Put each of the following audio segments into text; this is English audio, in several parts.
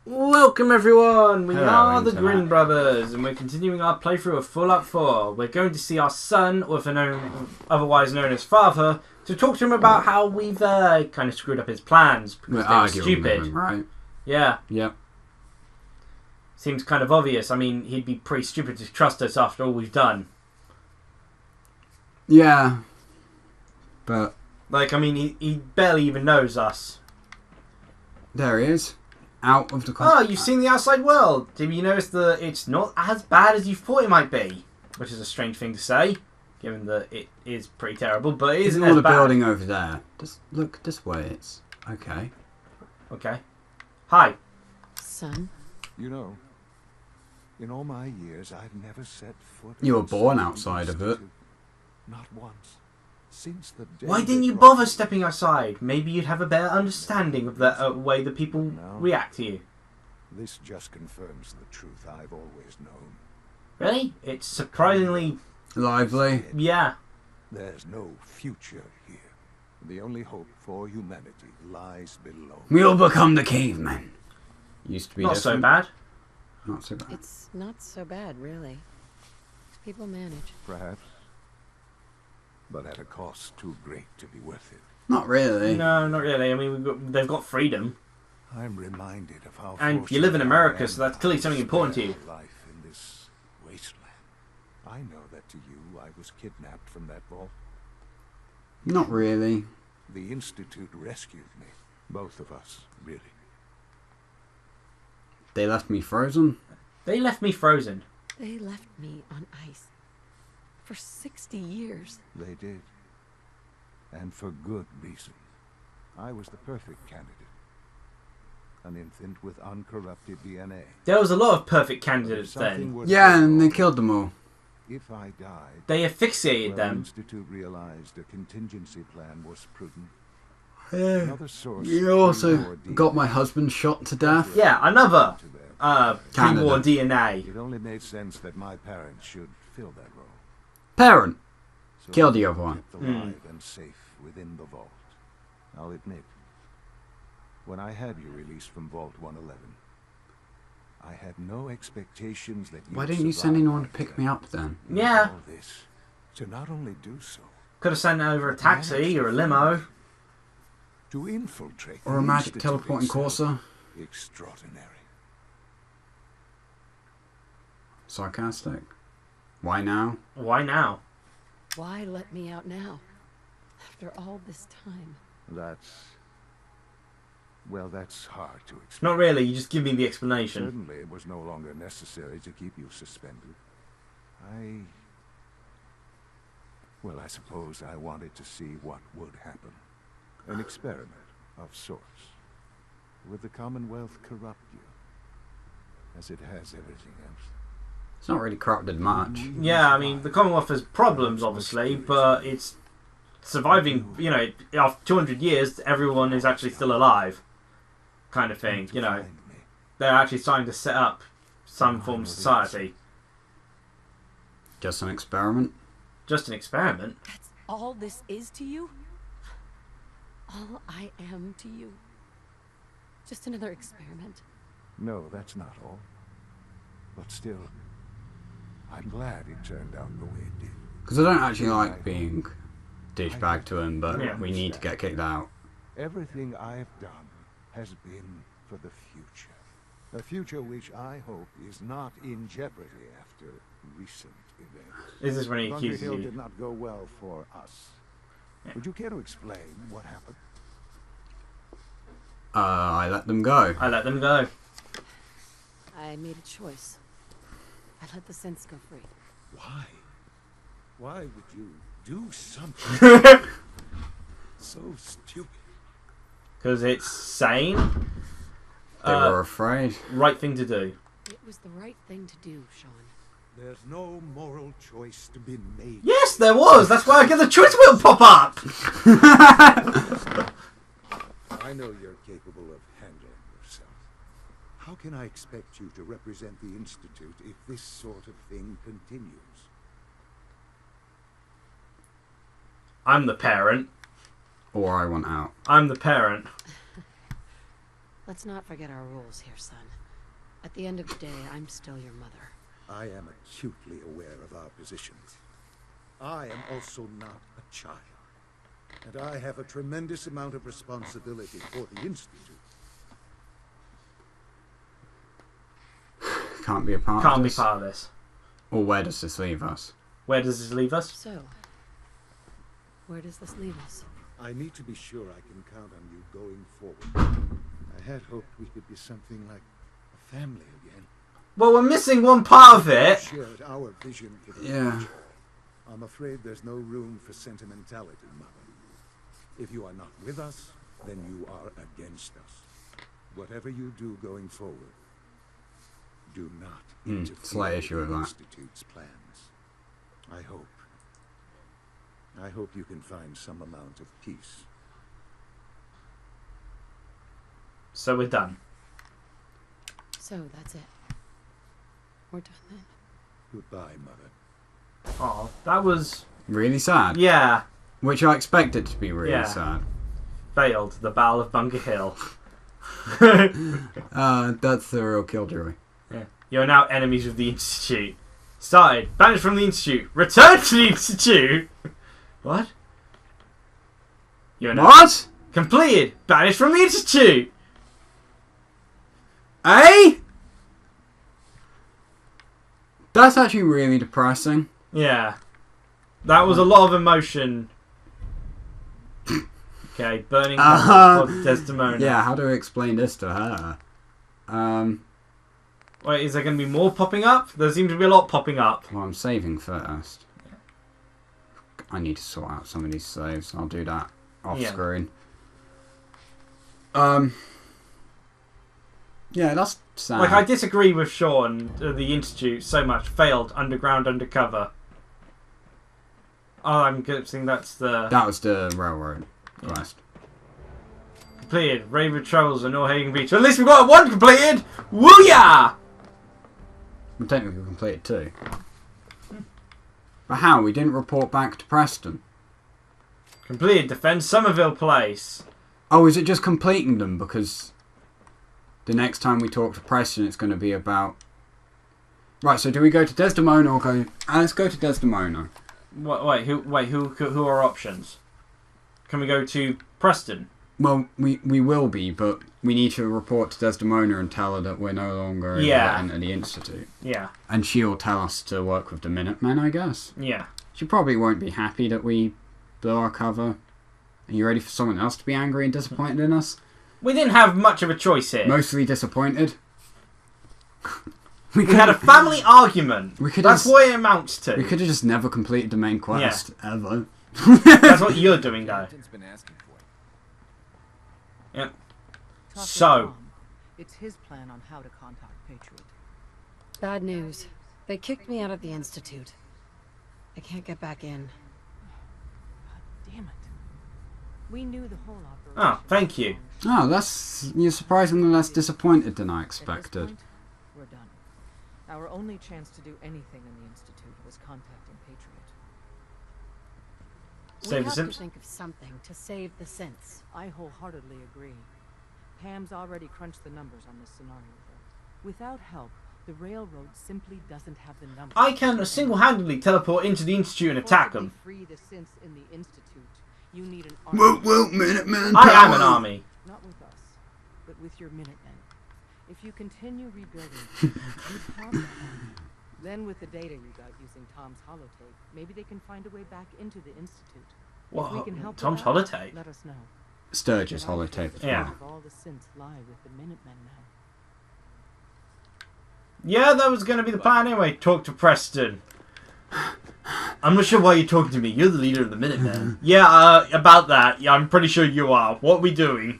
Welcome everyone! We Hello, are the Internet. Grin Brothers, and we're continuing our playthrough of Fallout 4. We're going to see our son, or otherwise known as father, to talk to him about how we've kind of screwed up his plans because We're they were arguing stupid. with him, right? Yeah, Yep. seems kind of obvious. I mean, he'd be pretty stupid to trust us after all we've done. Yeah. But Like, I mean, he barely even knows us. there he is. Out of the Oh, you've seen the outside world. Did you notice that it's not as bad as you thought it might be? Which is a strange thing to say, given that it is pretty terrible, but it isn't all as the bad. building over there. Just look this way. It's okay. Okay. Hi. Son, You know, in all my years, I've never set foot. You were inside born the outside of it. Institute. Not once. Since the day Why didn't they you brought bother me- stepping outside? Maybe you'd have a better understanding of the way that people No. react to you. This just confirms the truth I've always known. Really? It's surprisingly... Lively. Yeah. There's no future here. The only hope for humanity lies below. We'll become the cavemen. Used to be Not so different. bad. Not so bad. it's not so bad, really. People manage. Perhaps. But at a cost too great to be worth it. Not really. No, not really. I mean, they've got freedom. I'm reminded of how And you live in fortunate America, I so am that's clearly to something important to you. spare life in this wasteland. I know that to you, I was kidnapped from that vault. Not really. The Institute rescued me. Both of us, really. They left me frozen. They left me frozen. They left me on ice for 60 years. They did. And for good reason. I was the perfect candidate. An infant with uncorrupted DNA. There was a lot of perfect But if candidates something then. were Yeah, to and they go killed them all. If I died, They asphyxiated the them. Institute realized a contingency plan was prudent. Yeah. Another source. You also pre-war got my DNA. husband shot to death. Yeah, another To them. Canada. pre-war DNA. It only made sense that my parents should fill that role. Parent. So Kill the they other were one. kept alive and safe within the vault. I'll admit, when I had you released from Vault 111, I had no expectations that you Why didn't you send anyone to pick me up then? Yeah. All this, to not only do so, Could have sent over a taxi or a limo. to infiltrate Or the a magic Institute teleporting itself. courser? Extraordinary. Sarcastic. Why now? Why now? Why let me out now? After all this time. That's hard to explain. Not really, you just give me the explanation. Certainly it was no longer necessary to keep you suspended. I suppose I wanted to see what would happen. An experiment of sorts. Would the Commonwealth corrupt you? As it has everything else. It's not really corrupted much. Yeah, I mean, the Commonwealth has problems, obviously, but it's surviving, you know, after 200 years, everyone is actually still alive. Kind of thing, you know. They're actually starting to set up some form of society. Just an experiment. Just an experiment. That's all this is to you? All I am to you? Just another experiment. No, that's not all. But still, I'm glad it turned out the way it did. Because I don't actually like being douchebag to him, but Yeah. we need to get kicked out. Everything I've done has been for the future. A future which I hope is not in jeopardy after recent events. This is when he Bunker accuses Hill you. did not go well for us. Yeah. Would you care to explain what happened? I let them go. I let them go. I made a choice. I let the sense go free. Why? Why would you do something so stupid? Because it's sane. They were afraid. Right thing to do. It was the right thing to do, Sean. There's no moral choice to be made. Yes, there was. That's why I get the choice wheel pop up. I know you're capable of handling yourself. How can I expect you to represent the Institute if this sort of thing continues? I'm the parent. Or I want out. I'm the parent. Let's not forget our rules here, son. At the end of the day, I'm still your mother. I am acutely aware of our positions. I am also not a child. And I have a tremendous amount of responsibility for the Institute. Can't be a part Can't of be this. part of this. Or where does this leave us? Where does this leave us? So, where does this leave us? I need to be sure I can count on you going forward. I had hoped we could be something like a family again. Well, we're missing one part of it. Shared our vision for the Yeah. future. I'm afraid there's no room for sentimentality, Mother. If you are not with us, then you are against us. Whatever you do going forward, do not interfere slight issue with the that. Institute's plans. I hope you can find some amount of peace. So we're done. So, that's it. We're done then. Goodbye, Mother. Oh, that was... Really sad. Yeah. Which I expected to be really Yeah. sad. Failed. The Battle of Bunker Hill. That's the real killjoy. Yeah. You're now enemies of the Institute. Started. Banished from the Institute. Returned to the Institute. What? You're now What? completed. Banished from the Institute. Eh? That's actually really depressing. Yeah. That was a lot of emotion. Okay, burning for Desdemona. Yeah, how do I explain this to her? Wait, is there going to be more popping up? There seems to be a lot popping up. Well, I'm saving first. I need to sort out some of these saves. I'll do that off Yeah. screen. Yeah, that's sad. Like, I disagree with Sean. The Institute so much. Failed. Underground, undercover. Oh, I'm guessing that's the... That was the railroad quest. Completed. Raven Travels and Norhagen Beach. At least we've got one completed! Woo-yah! We technically completed 2. But how? We didn't report back to Preston. Completed. Defend Somerville Place. Oh, is it just completing them? Because the next time we talk to Preston, it's going to be about... Right, so do we go to Desdemona or go... let's go to Desdemona. Wait, who are options? Can we go to Preston? Well, we will be, but we need to report to Desdemona and tell her that we're no longer able to enter the Institute. Yeah. And she'll tell us to work with the Minutemen, I guess. Yeah. She probably won't be happy that we blew our cover. Are you ready for someone else to be angry and disappointed in us? We didn't have much of a choice here. Mostly disappointed. We had a family argument. That's what it amounts to. We could have just never completed the main quest, ever. That's what you're doing, though. Yep. So, it's his plan on how to contact Patriot. Bad news. They kicked me out of the Institute. I can't get back in. God damn it. We knew the whole operation. oh, thank you. Oh, you're surprisingly less disappointed than I At this expected. point, we're done. Our only chance to do anything in the Institute was contacting Patriot. Save we the have Sims. to think of something to save the synths. I wholeheartedly agree. Ham's already crunched the numbers on this scenario, though. Without help, the railroad simply doesn't have the numbers. I can single-handedly teleport into the Institute and attack them. Free the synths in the Institute. You need an army. Minutemen I am an army. Not with us, but with your Minutemen. If you continue rebuilding, you have the army. Then with the data you got using Tom's holotape, maybe they can find a way back into the Institute. If we can help with Tom's that, holotape? let us know. Sturgis But I think holotape. the Yeah. fate of all the synths lie with the Minutemen now. Yeah, that was going to be the plan anyway. Talk to Preston. I'm not sure why you're talking to me. You're the leader of the Minutemen. Yeah, about that. Yeah, I'm pretty sure you are. What are we doing?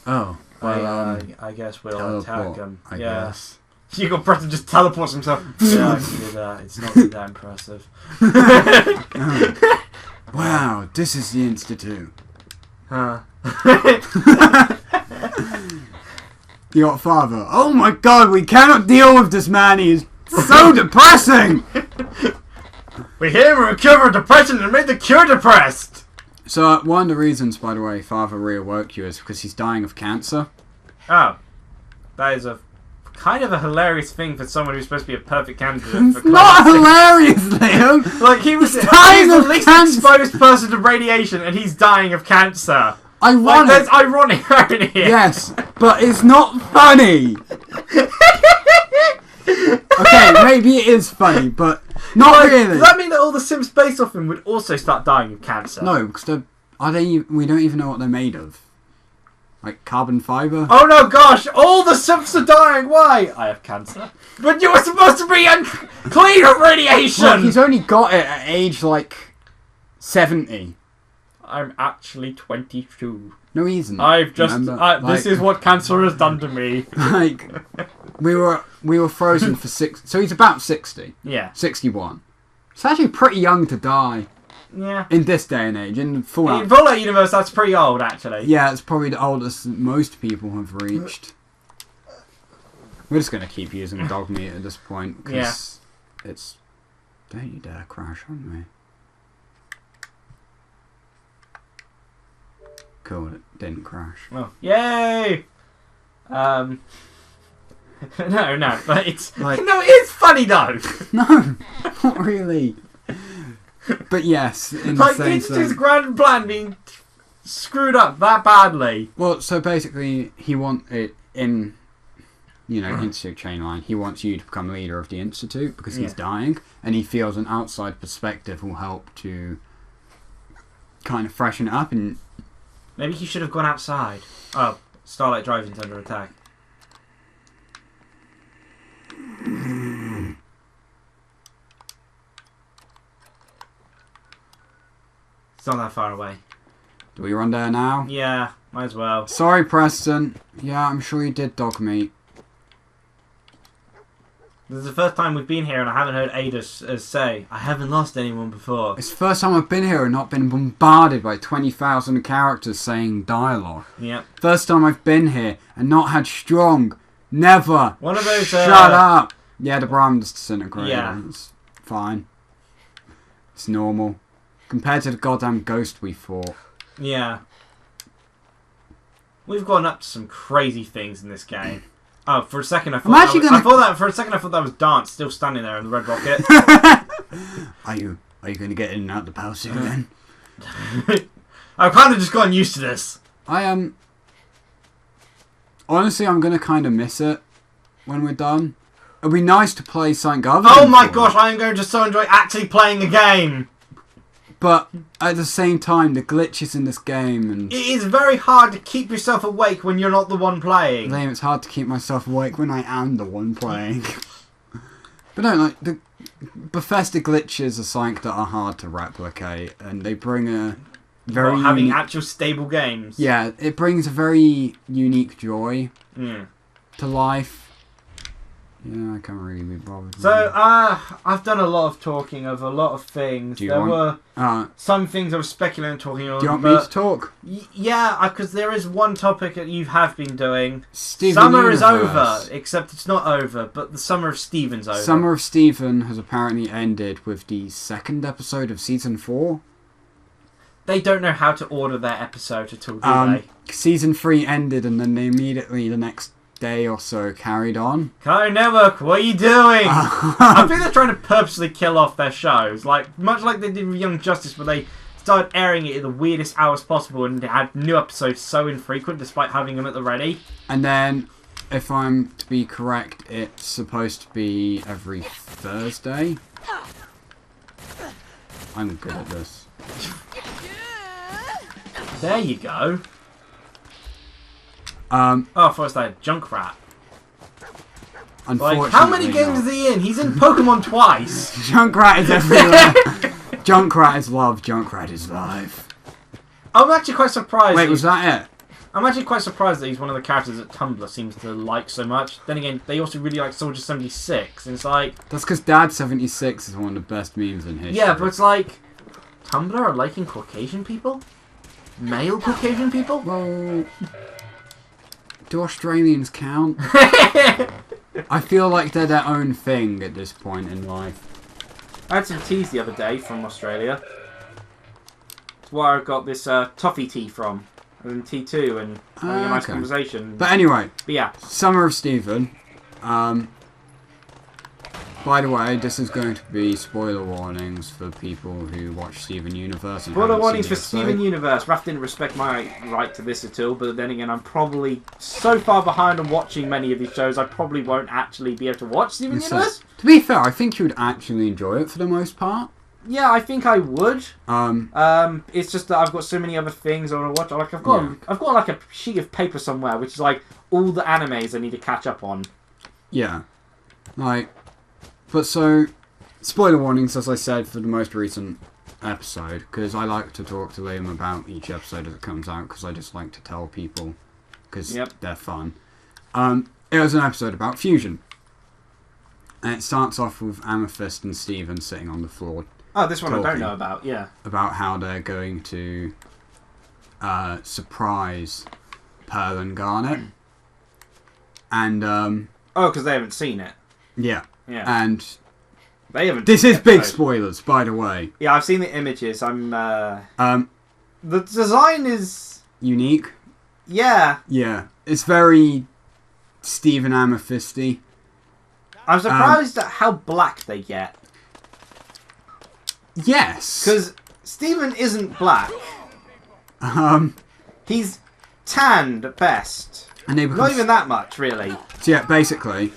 Oh, well, I guess we'll teleport, attack him. I Yeah. guess. You got Preston just teleports himself. Yeah, I can do that. It's not really that impressive. Wow, this is the Institute. Huh. Your father. Oh my god, we cannot deal with this man. He is so depressing. We're here to recover depression and make the cure depressed. So, one of the reasons, by the way, Father reawoke you is because he's dying of cancer. Oh. That is a kind of a hilarious thing for someone who's supposed to be a perfect candidate for It's not clemency. hilarious, Liam! Like, he's dying the of least cancer. exposed person to radiation, and he's dying of cancer. Like, Ironic. there's ironic irony here. Yes, but it's not funny! Okay, maybe it is funny, but not Like, really. does that mean that all the Sims based off him would also start dying of cancer? No, because we don't even know what they're made of. Like carbon fibre? Oh no, gosh! All the Sims are dying! Why? I have cancer. But you were supposed to be clean of radiation! Look, he's only got it at age, like, 70. I'm actually 22. No, he isn't. I've just... Remember? this is what cancer has done to me. Like, we were frozen for 6... So he's about 60. Yeah. 61. It's actually pretty young to die. Yeah. In this day and age. In Fallout. In Fallout Universe, that's pretty old, actually. Yeah, it's probably the oldest most people have reached. We're just going to keep using dog meat at this point. Because it's... Don't you dare crash on me. Cool, it didn't crash. Oh, yay! No, but it's... Like- no, it is funny, though! No, not really. But yes, in the Like, same it's sense. his grand plan being screwed up that badly. Well, so basically, he wants it in, Institute chain line. He wants you to become leader of the Institute because he's dying, and he feels an outside perspective will help to kind of freshen it up. And Maybe he should have gone outside. Oh, Starlight Driving's under attack. It's not that far away. do we run there now? Yeah, might as well. Sorry, Preston. Yeah, I'm sure you did dog meat. This is the first time we've been here and I haven't heard Ada say, I haven't lost anyone before. It's the first time I've been here and not been bombarded by 20,000 characters saying dialogue. Yep. First time I've been here and not had strong. Never. One of those... Shut up. Yeah, the Brahmins disintegrated. Yeah. It's fine. It's normal. Compared to the goddamn ghost we fought. Yeah. We've gone up to some crazy things in this game. Oh, for a second I thought that was Dance still standing there in the red rocket. Are you going to get in and out the power suit then? I've kind of just gotten used to this. I am. Honestly, I'm going to kind of miss it when we're done. It'd be nice to play something other Oh than my Fallout. gosh, I am going to so enjoy actually playing a game. But at the same time, the glitches in this game and... It is very hard to keep yourself awake when you're not the one playing. Liam, it's hard to keep myself awake when I am the one playing. But no, like, the Bethesda glitches are something that are hard to replicate, and they bring a very Not having unique... actual stable games. Yeah, it brings a very unique joy Yeah. to life. Yeah, I can't really be bothered. with So, it. I've done a lot of talking of a lot of things. Do you There want- were some things I was speculating talking on. do you want me but to talk? Yeah, because there is one topic that you have been doing. Steven Summer is Universe. over, except it's not over, but the Summer of Steven's over. Summer of Steven has apparently ended with the second episode of season 4. They don't know how to order their episode at all, do they? Season 3 ended and then they immediately the next day or so carried on. Cartoon Network, what are you doing? I think they're trying to purposely kill off their shows, much like they did with Young Justice, where they started airing it at the weirdest hours possible and had new episodes so infrequent despite having them at the ready. And then, if I'm to be correct, it's supposed to be every Thursday. I'm good at this. There you go. Oh, first I had Junkrat. Unfortunately, How many games not. is he in? He's in Pokemon twice. Junkrat is everywhere. Junkrat is love. Junkrat is life. I'm actually quite surprised. Wait, was that it? I'm actually quite surprised that he's one of the characters that Tumblr seems to like so much. Then again, they also really like Soldier 76, and it's like... That's because Dad 76 is one of the best memes in history. Yeah, but it's like... Tumblr are liking Caucasian people? Male Caucasian people? Well, do Australians count? I feel like they're their own thing at this point in life. I had some teas the other day from Australia. It's where I got this toffee tea from. and T2 and having a nice Okay. conversation. But anyway, But yeah, Summer of Stephen. By the way, this is going to be spoiler warnings for people who watch Steven Universe. And spoiler haven't warnings seen for the episode. Steven Universe. Raph didn't respect my right to this at all, but then again, I'm probably so far behind on watching many of these shows, I probably won't actually be able to watch Steven So, Universe. to be fair, I think you would actually enjoy it for the most part. Yeah, I think I would. Um, It's just that I've got so many other things I want to watch. Like I've got like a sheet of paper somewhere, which is like all the animes I need to catch up on. yeah. Like, but so, spoiler warnings, as I said, for the most recent episode, because I like to talk to Liam about each episode as it comes out, because I just like to tell people, because they're fun. It was an episode about fusion. And it starts off with Amethyst and Steven sitting on the floor. Oh, this one I don't Talking. know about, yeah. About how they're going to surprise Pearl and Garnet. And, Oh, because they haven't seen it. yeah. Yeah. And They haven't this seen is the big episode. spoilers, by the way. Yeah, I've seen the images. I'm, The design is... unique. Yeah. Yeah. It's very Steven Amethysty. I'm surprised at how black they get. Yes. Because Steven isn't black. Um, He's tanned at best. and they become Not even that much, really. So yeah, basically,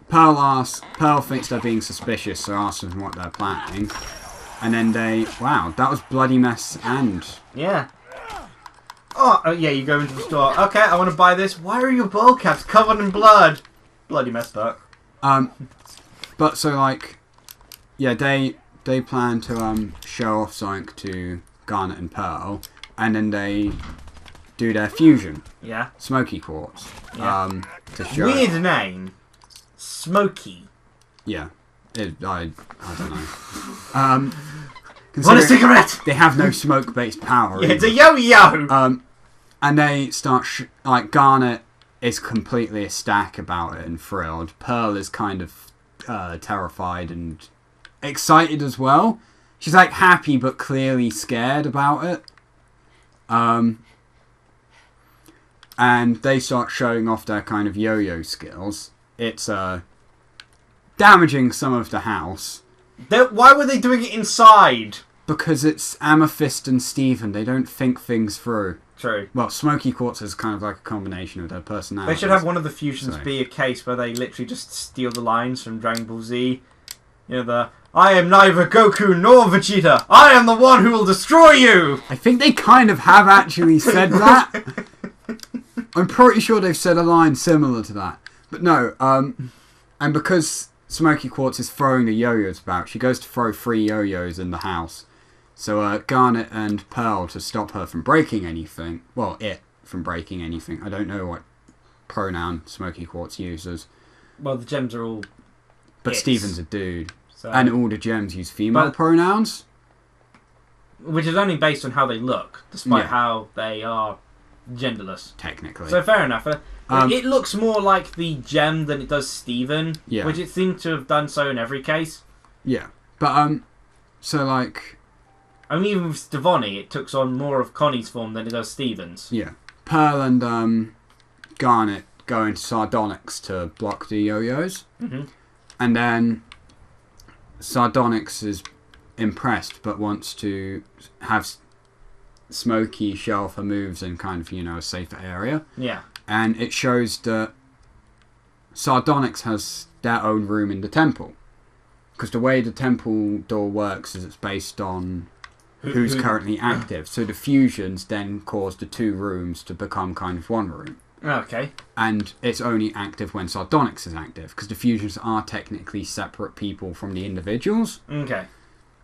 Pearl thinks they're being suspicious, so asks them what they're planning. And then wow, that was bloody mess and... Yeah. Oh, yeah, you go into the store. Okay, I want to buy this. Why are your ball caps covered in blood? Bloody messed up. But so like, yeah, they plan to show off something to Garnet and Pearl, and then they do their fusion, Yeah. Smoky Quartz, Yeah. to show. Weird name. Smoky. Yeah, I don't know. Want a Considering cigarette? they have no smoke-based power. Yeah, it's a either. yo-yo! And they start like Garnet is completely ecstatic about it and thrilled. Pearl is kind of terrified and excited as well. She's like happy but clearly scared about it. And they start showing off their kind of yo-yo skills. It's damaging some of the house. Why were they doing it inside? Because it's Amethyst and Steven. They don't think things through. True. Well, Smoky Quartz is kind of like a combination of their personalities. They should have one of the fusions So. be a case where they literally just steal the lines from Dragon Ball Z. You know, I am neither Goku nor Vegeta. I am the one who will destroy you! I think they kind of have actually said that. I'm pretty sure they've said a line similar to that. But no, and because Smoky Quartz is throwing the yo-yos about, she goes to throw 3 yo-yos in the house. So Garnet and Pearl, to stop her from breaking anything, well, it from breaking anything, I don't know what pronoun Smoky Quartz uses, Well, the gems are all... but It's. Steven's a dude. So, And all the gems use female pronouns. which is only based on how they look, despite Yeah. how they are genderless. Technically. So fair enough. Um, It looks more like the gem than it does Steven, Yeah. which it seemed to have done so in every case. Yeah. But, so like... I mean, even with Stevonnie, it took on more of Connie's form than it does Steven's. Yeah. Pearl and Garnet go into Sardonyx to block the yo-yos. Mm-hmm. And then Sardonyx is impressed but wants to have Smokey show off her moves in kind of, a safer area. Yeah. And it shows that Sardonyx has their own room in the temple. Because the way the temple door works is it's based on who's currently active. So the fusions then cause the 2 rooms to become kind of 1 room. Okay. And it's only active when Sardonyx is active, because the fusions are technically separate people from the individuals. Okay.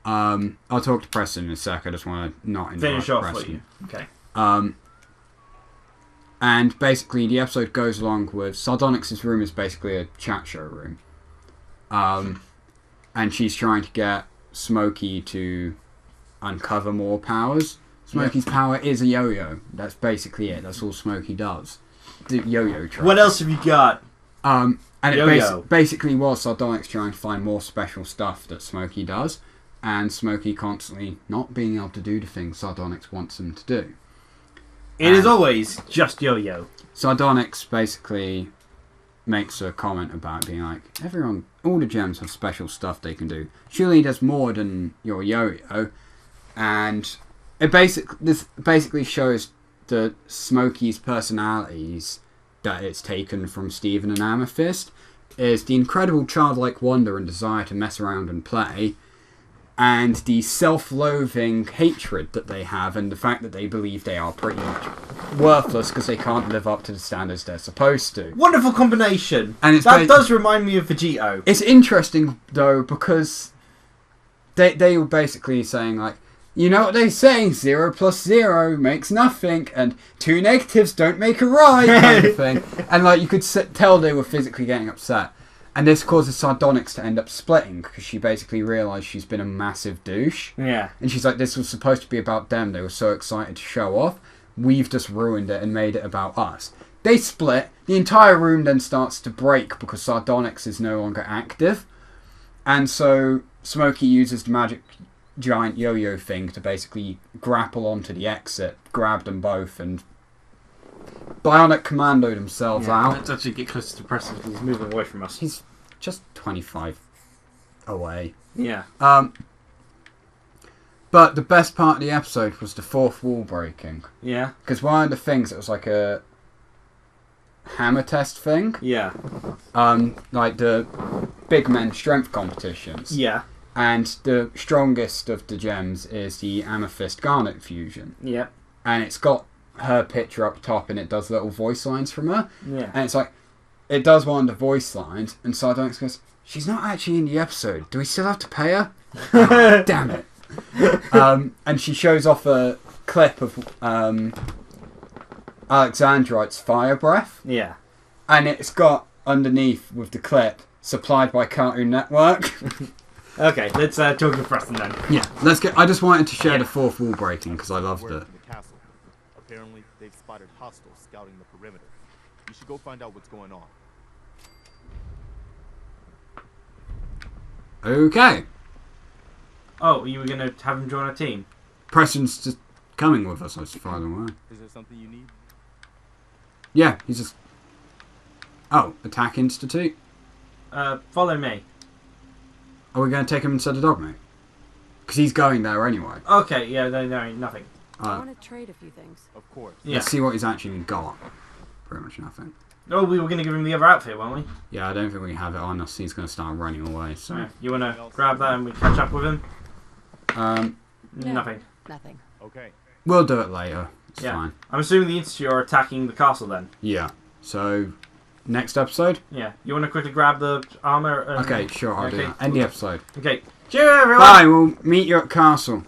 I'll talk to Preston in a sec, I just want to not interrupt Finish off Preston. what you... Okay. And basically the episode goes along with Sardonyx's room is basically a chat show room. And she's trying to get Smokey to uncover more powers. Smokey's power is a yo-yo. That's basically it. That's all Smokey does. The yo-yo trick. What else have you got? And Yo-yo. it basically was Sardonyx trying to find more special stuff that Smokey does. and Smokey constantly not being able to do the things Sardonyx wants him to do. It is always just Yo-Yo. Sardonyx basically makes a comment about being like, all the gems have special stuff they can do. Surely there's more than your Yo-Yo. And this basically shows that Smokey's personalities that it's taken from Steven and Amethyst is the incredible childlike wonder and desire to mess around and play, and the self-loathing hatred that they have, and the fact that they believe they are pretty much worthless because they can't live up to the standards they're supposed to. Wonderful combination. And that does remind me of Vegito. It's interesting, though, because they were basically saying, like, you know what they say, 0 plus 0 makes nothing, and 2 negatives don't make a right, kind of thing. And like you could tell they were physically getting upset. And this causes Sardonyx to end up splitting, because she basically realised she's been a massive douche. Yeah. And she's like, this was supposed to be about them, they were so excited to show off, we've just ruined it and made it about us. They split, the entire room then starts to break, because Sardonyx is no longer active. And so Smokey uses the magic giant yo-yo thing to basically grapple onto the exit, grab them both, and bionic commando themselves out. Let's actually get closer to Preston because he's moving away from us. He's just 25 away. Yeah. But the best part of the episode was the fourth wall breaking. Yeah. Because one of the things, it was like a hammer test thing. Yeah. Like the big men strength competitions. Yeah. And the strongest of the gems is the Amethyst Garnet fusion. Yeah. And it's got her picture up top and it does little voice lines from her. Yeah. And it's like, it does one of the voice lines, and Sardonyx goes, she's not actually in the episode. Do we still have to pay her? Oh, damn it. And she shows off a clip of Alexandrite's fire breath. Yeah. And it's got underneath with the clip, supplied by Cartoon Network. Okay, let's talk to Preston then. Yeah, let's get. I just wanted to share the fourth wall breaking because I loved it. The castle. Apparently, they've spotted hostiles scouting the perimeter. You should go find out what's going on. Okay. Oh, you were going to have him join our team? Preston's just coming with us, as far as I'm aware. Is there something you need? Yeah, he's just... Oh, Attack Institute? Follow me. Are we going to take him instead of Dogmate? Because he's going there anyway. Okay, yeah, no, nothing. I want to trade a few things. Of course. Yeah. Let's see what he's actually got. Pretty much nothing. Oh, we were going to give him the other outfit, weren't we? Yeah, I don't think we have it on us. He's going to start running away, so... Yeah. You want to grab that and we catch up with him? No. Nothing. Nothing. Okay. We'll do it later. It's Yeah. fine. I'm assuming the Institute are attacking the castle then? Yeah. So, next episode? Yeah. You want to quickly grab the armour? Okay, sure, I'll do that. End the episode. Okay. Cheers, everyone! Bye, we'll meet you at castle.